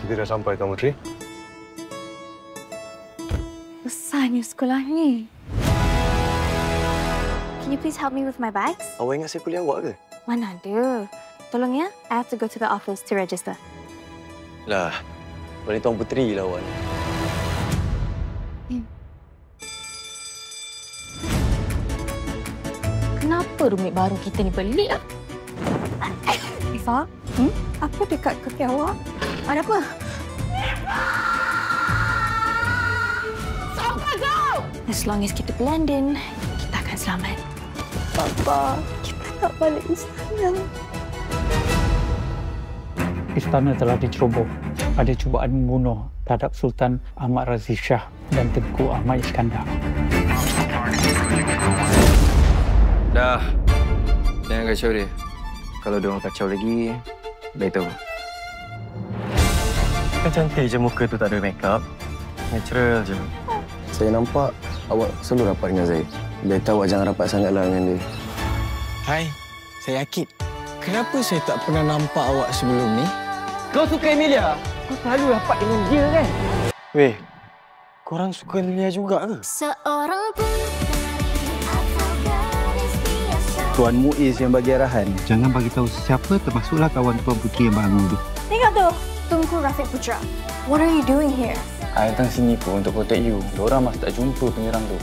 Kita dah sampai, Tuan Puteri. Besarnya sekolah ni. Can you please help me with my bags? Awak ingat saya kuliah awak ke? Mana ada. Tolong ya, I have to go to the office to register. Lah, boleh Tuan Puteri lah awak. Kenapa rumit baru kita ni pelik ah? Ifa, apa dekat kaki awak? Ada apa? Sampai kau! As long as kita blend in, kita akan selamat. Papa, kita nak balik istana. Istana telah diceroboh. Ada cubaan membunuh terhadap Sultan Ahmad Razi Shah dan Tengku Ahmad Iskandar. Dah. Jangan kacau dia. Kalau dia orang kacau lagi, beritahu. Kan cantik je muka tu, tak ada make up. Natural je. Saya nampak awak selalu rapat dengan Zaid. Dia tahu awak jangan rapat sangatlah dengan dia. Hai, saya Akid. Kenapa saya tak pernah nampak awak sebelum ni? Kau suka Emilia? Kau selalu rapat dengan dia kan? Weh, korang suka Emilia juga ke? Seorang pun Tuan Muiz yang bagi arahan. Jangan bagi tahu sesiapa, termasuklah kawan Tuan Puteri yang bangun tu. tengok tu, Tunku Rafiq Putra. What are you doing here? I datang sini pun untuk protect you. Diorang masih tak jumpa penyerang tu.